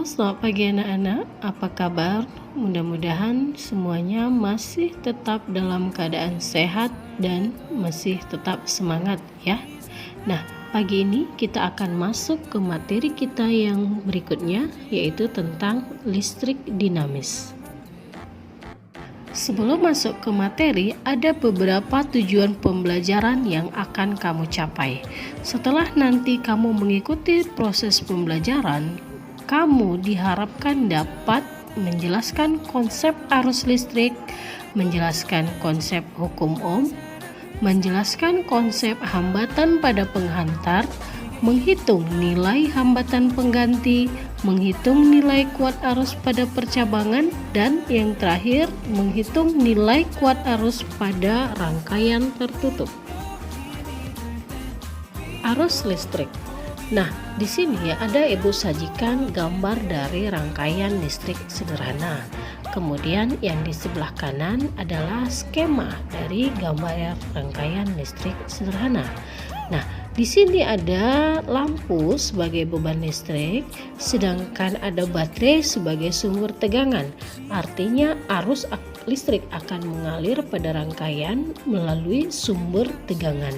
Halo, selamat pagi anak-anak. Apa kabar? Mudah-mudahan semuanya masih tetap dalam keadaan sehat dan masih tetap semangat ya. Nah, pagi ini kita akan masuk ke materi kita yang berikutnya, yaitu tentang listrik dinamis. Sebelum masuk ke materi, ada beberapa tujuan pembelajaran yang akan kamu capai. Setelah nanti kamu mengikuti proses pembelajaran, kamu diharapkan dapat menjelaskan konsep arus listrik, menjelaskan konsep hukum Ohm, menjelaskan konsep hambatan pada penghantar, menghitung nilai hambatan pengganti, menghitung nilai kuat arus pada percabangan, dan yang terakhir menghitung nilai kuat arus pada rangkaian tertutup. Arus listrik. Nah, di sini ada Ibu sajikan gambar dari rangkaian listrik sederhana. Kemudian yang di sebelah kanan adalah skema dari gambar rangkaian listrik sederhana. Nah, di sini ada lampu sebagai beban listrik, sedangkan ada baterai sebagai sumber tegangan. Artinya arus listrik akan mengalir pada rangkaian melalui sumber tegangan.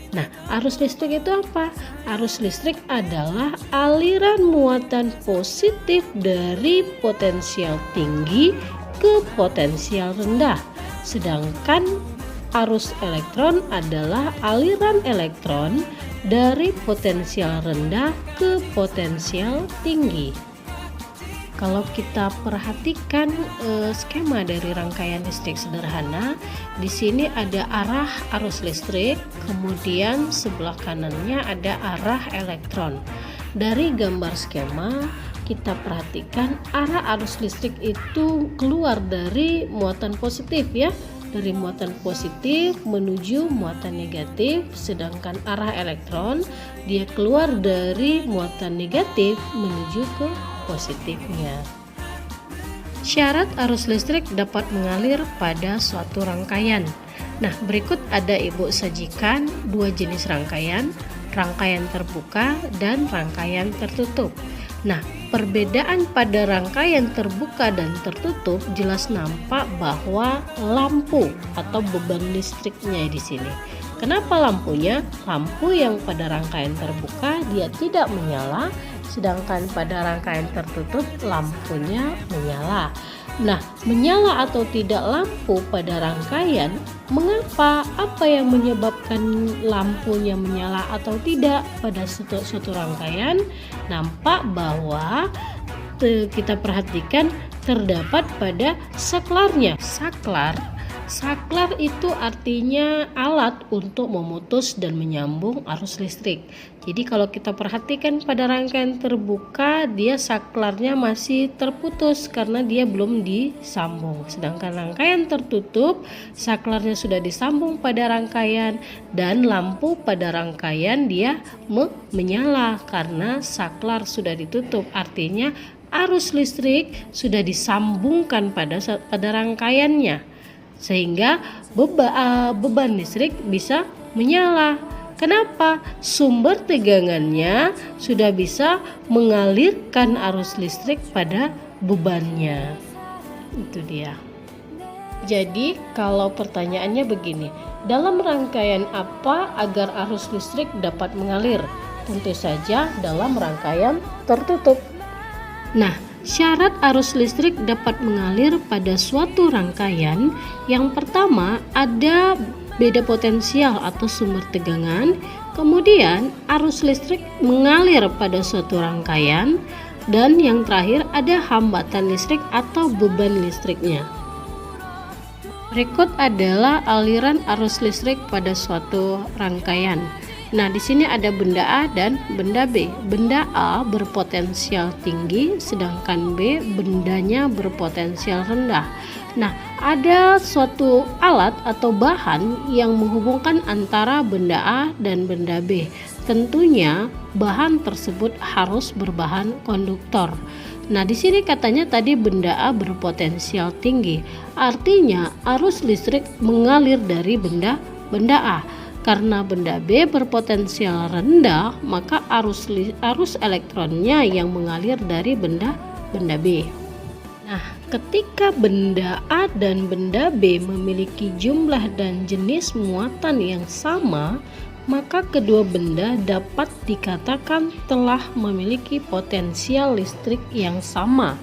Nah, arus listrik itu apa? Arus listrik adalah aliran muatan positif dari potensial tinggi ke potensial rendah. Sedangkan arus elektron adalah aliran elektron dari potensial rendah ke potensial tinggi. Kalau kita perhatikan skema dari rangkaian listrik sederhana, di sini ada arah arus listrik, kemudian sebelah kanannya ada arah elektron. Dari gambar skema, kita perhatikan arah arus listrik itu keluar dari muatan positif ya, dari muatan positif menuju muatan negatif, sedangkan arah elektron dia keluar dari muatan negatif menuju ke positifnya. Syarat arus listrik dapat mengalir pada suatu rangkaian. Nah, berikut ada Ibu sajikan dua jenis rangkaian terbuka dan rangkaian tertutup. Nah, perbedaan pada rangkaian terbuka dan tertutup jelas nampak bahwa lampu atau beban listriknya di sini. Kenapa lampunya? Lampu yang pada rangkaian terbuka dia tidak menyala, sedangkan pada rangkaian tertutup lampunya menyala. Nah, menyala atau tidak lampu pada rangkaian, mengapa? Apa yang menyebabkan lampunya menyala atau tidak pada suatu rangkaian? Nampak bahwa kita perhatikan terdapat pada saklarnya. Saklar itu artinya alat untuk memutus dan menyambung arus listrik. Jadi kalau kita perhatikan pada rangkaian terbuka, dia saklarnya masih terputus karena dia belum disambung. Sedangkan rangkaian tertutup, saklarnya sudah disambung pada rangkaian dan lampu pada rangkaian dia menyala karena saklar sudah ditutup. Artinya arus listrik sudah disambungkan pada rangkaiannya, sehingga beban listrik bisa menyala. Kenapa? Sumber tegangannya sudah bisa mengalirkan arus listrik pada bebannya. Itu dia. Jadi kalau pertanyaannya begini, dalam rangkaian apa agar arus listrik dapat mengalir? Tentu saja dalam rangkaian tertutup. Nah, syarat arus listrik dapat mengalir pada suatu rangkaian, yang pertama ada beda potensial atau sumber tegangan, kemudian arus listrik mengalir pada suatu rangkaian, dan yang terakhir ada hambatan listrik atau beban listriknya. Berikut adalah aliran arus listrik pada suatu rangkaian. Nah, di sini ada benda A dan benda B. Benda A berpotensial tinggi, sedangkan B bendanya berpotensial rendah. Nah, ada suatu alat atau bahan yang menghubungkan antara benda A dan benda B. Tentunya bahan tersebut harus berbahan konduktor. Nah, di sini katanya tadi benda A berpotensial tinggi. Artinya arus listrik mengalir dari benda A. Karena benda B berpotensial rendah, maka arus elektronnya yang mengalir dari benda B. Nah, ketika benda A dan benda B memiliki jumlah dan jenis muatan yang sama, maka kedua benda dapat dikatakan telah memiliki potensial listrik yang sama.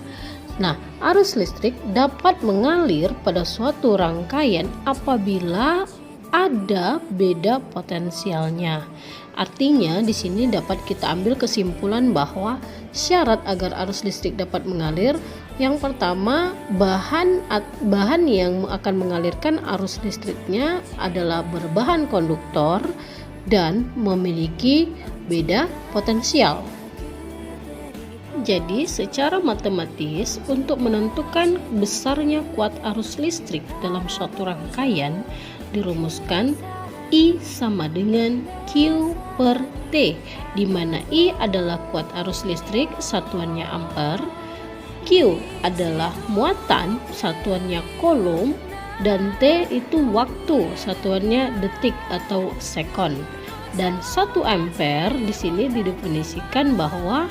Nah, arus listrik dapat mengalir pada suatu rangkaian apabila ada beda potensialnya. Artinya di sini dapat kita ambil kesimpulan bahwa syarat agar arus listrik dapat mengalir, yang pertama, bahan yang akan mengalirkan arus listriknya adalah berbahan konduktor dan memiliki beda potensial. Jadi secara matematis, untuk menentukan besarnya kuat arus listrik dalam suatu rangkaian dirumuskan I sama dengan Q per T, di mana I adalah kuat arus listrik, satuannya ampere, Q adalah muatan, satuannya coulomb, dan T itu waktu, satuannya detik atau sekon. Dan 1 ampere di sini didefinisikan bahwa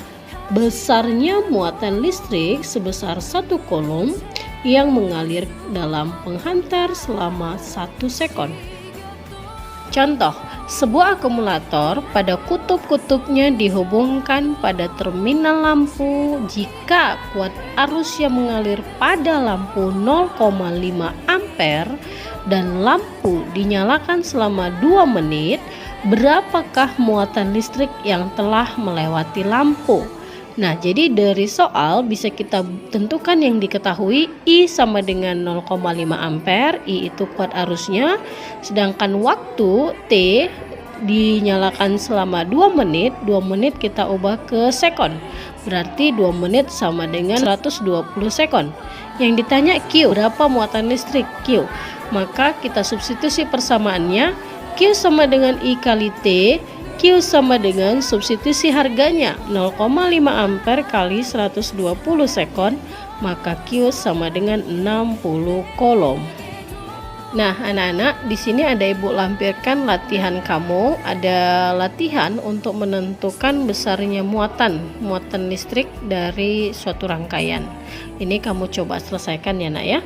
besarnya muatan listrik sebesar 1 coulomb yang mengalir dalam penghantar selama 1 sekon. Contoh, sebuah akumulator pada kutub-kutubnya dihubungkan pada terminal lampu. Jika kuat arus yang mengalir pada lampu 0,5 ampere dan lampu dinyalakan selama 2 menit, berapakah muatan listrik yang telah melewati lampu? Nah, jadi dari soal bisa kita tentukan yang diketahui I sama dengan 0,5 ampere, I itu kuat arusnya, sedangkan waktu T dinyalakan selama 2 menit, 2 menit kita ubah ke sekon, berarti 2 menit sama dengan 120 sekon. Yang ditanya Q, berapa muatan listrik Q? Maka kita substitusi persamaannya, Q sama dengan I kali T, Q sama dengan substitusi harganya 0,5 ampere kali 120 sekon, maka Q sama dengan 60 coulomb. Nah, anak-anak, di sini ada Ibu lampirkan latihan kamu. Ada latihan untuk menentukan besarnya muatan listrik dari suatu rangkaian. Ini kamu coba selesaikan ya, Nak ya.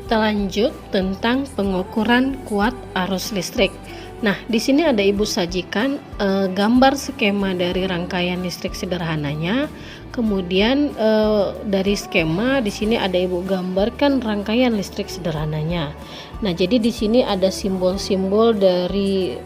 Kita lanjut tentang pengukuran kuat arus listrik. Nah, di sini ada Ibu sajikan gambar skema dari rangkaian listrik sederhananya. Kemudian dari skema di sini ada Ibu gambarkan rangkaian listrik sederhananya. Nah, jadi di sini ada simbol-simbol dari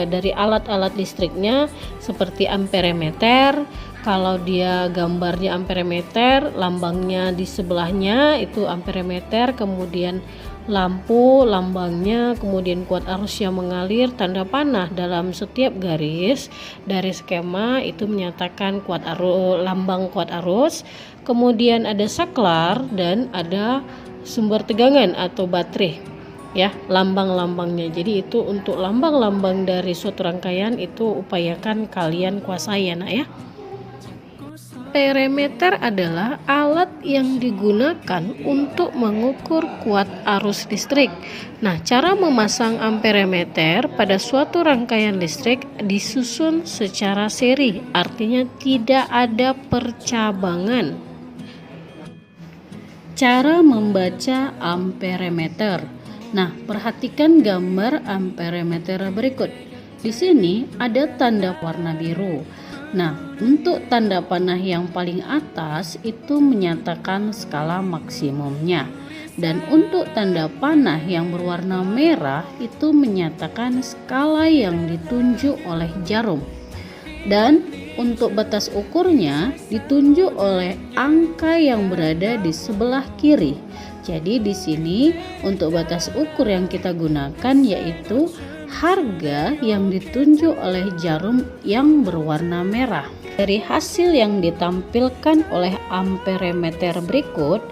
dari alat-alat listriknya seperti amperemeter. Kalau dia gambarnya amperemeter, lambangnya di sebelahnya itu amperemeter, kemudian lampu lambangnya, kemudian kuat arus yang mengalir, tanda panah dalam setiap garis dari skema itu menyatakan kuat arus, lambang kuat arus. Kemudian ada saklar dan ada sumber tegangan atau baterai ya, lambang-lambangnya. Jadi itu untuk lambang-lambang dari suatu rangkaian itu upayakan kalian kuasai ya, Nak ya. Amperemeter adalah alat yang digunakan untuk mengukur kuat arus listrik. Nah, cara memasang amperemeter pada suatu rangkaian listrik disusun secara seri, artinya tidak ada percabangan. Cara membaca amperemeter. Nah, perhatikan gambar amperemeter berikut. Di sini ada tanda warna biru. Nah, untuk tanda panah yang paling atas itu menyatakan skala maksimumnya. Dan untuk tanda panah yang berwarna merah itu menyatakan skala yang ditunjuk oleh jarum. Dan untuk batas ukurnya ditunjuk oleh angka yang berada di sebelah kiri. Jadi di sini untuk batas ukur yang kita gunakan yaitu harga yang ditunjuk oleh jarum yang berwarna merah. Dari hasil yang ditampilkan oleh amperemeter berikut,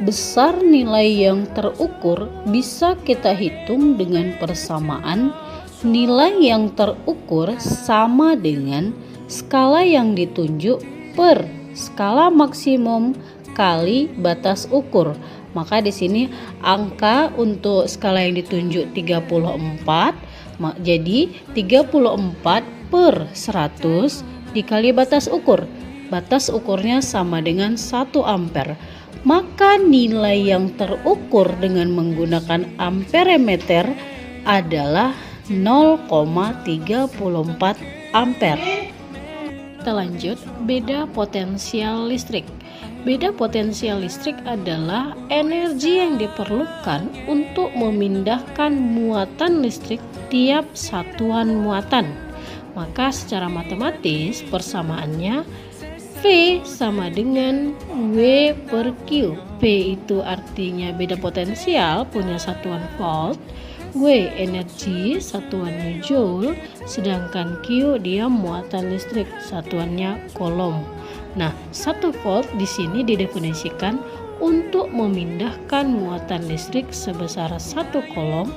besar nilai yang terukur bisa kita hitung dengan persamaan nilai yang terukur sama dengan skala yang ditunjuk per skala maksimum kali batas ukur. Maka di sini angka untuk skala yang ditunjuk 34, Jadi 34/100 dikali batas ukur. Batas ukurnya sama dengan 1 ampere. Maka nilai yang terukur dengan menggunakan amperemeter adalah 0,34 ampere. Kita lanjut, beda potensial listrik. Beda potensial listrik adalah energi yang diperlukan untuk memindahkan muatan listrik tiap satuan muatan. Maka secara matematis persamaannya V sama dengan W per Q. P itu artinya beda potensial punya satuan volt, W energi satuannya joule, sedangkan Q dia muatan listrik satuannya coulomb. Nah, 1 volt di sini didefinisikan untuk memindahkan muatan listrik sebesar 1 coulomb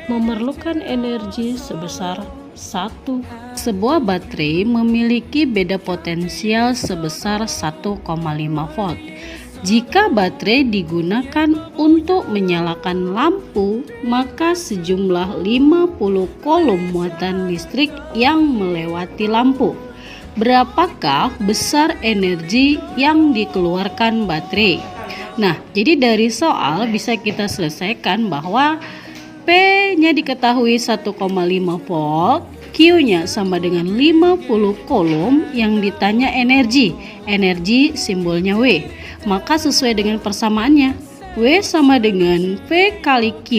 memerlukan energi sebesar 1. Sebuah baterai memiliki beda potensial sebesar 1,5 volt. Jika baterai digunakan untuk menyalakan lampu, maka sejumlah 50 coulomb muatan listrik yang melewati lampu. Berapakah besar energi yang dikeluarkan baterai? Nah, jadi dari soal bisa kita selesaikan bahwa P-nya diketahui 1,5 volt, Q-nya sama dengan 50 coulomb, yang ditanya energi. Energi simbolnya W. Maka sesuai dengan persamaannya, W sama dengan V kali Q,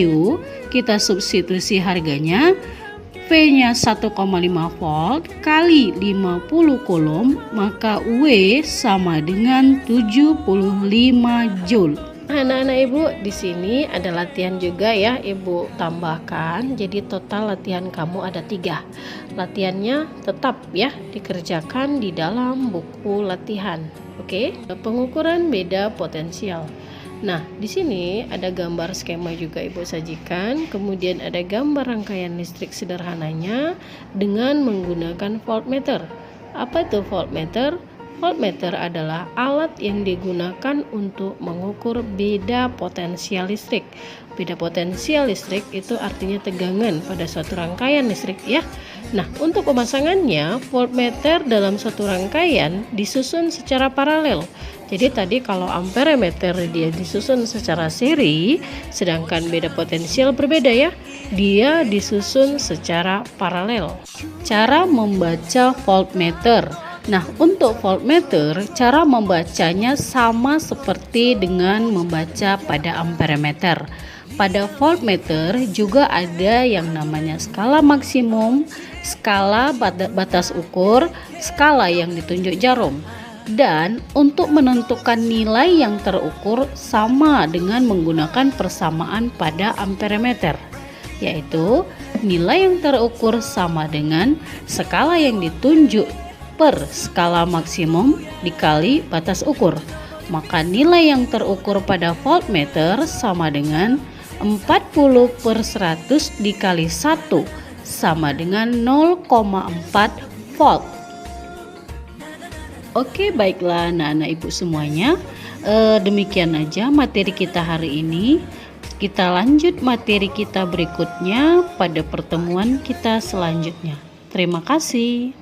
kita substitusi harganya. V-nya 1,5 volt kali 50 coulomb, maka W sama dengan 75 joule. Anak-anak Ibu, di sini ada latihan juga ya, Ibu tambahkan. Jadi total latihan kamu ada 3. Latihannya tetap ya dikerjakan di dalam buku latihan. Oke, pengukuran beda potensial. Nah, di sini ada gambar skema juga Ibu sajikan, kemudian ada gambar rangkaian listrik sederhananya dengan menggunakan voltmeter. Apa itu voltmeter? Voltmeter adalah alat yang digunakan untuk mengukur beda potensial listrik. Beda potensial listrik itu artinya tegangan pada suatu rangkaian listrik ya. Nah, untuk pemasangannya, voltmeter dalam satu rangkaian disusun secara paralel. Jadi tadi kalau amperemeter dia disusun secara seri, sedangkan beda potensial berbeda ya. Dia disusun secara paralel. Cara membaca voltmeter. Nah, untuk voltmeter, cara membacanya sama seperti dengan membaca pada amperemeter. Pada voltmeter juga ada yang namanya skala maksimum, skala batas ukur, skala yang ditunjuk jarum. Dan untuk menentukan nilai yang terukur sama dengan menggunakan persamaan pada amperemeter, yaitu nilai yang terukur sama dengan skala yang ditunjuk per skala maksimum dikali batas ukur. Maka nilai yang terukur pada voltmeter sama dengan 40/100 dikali 1 sama dengan 0,4 volt. Oke, baiklah anak-anak Ibu semuanya, demikian aja materi kita hari ini. Kita lanjut materi kita berikutnya pada pertemuan kita selanjutnya. Terima kasih.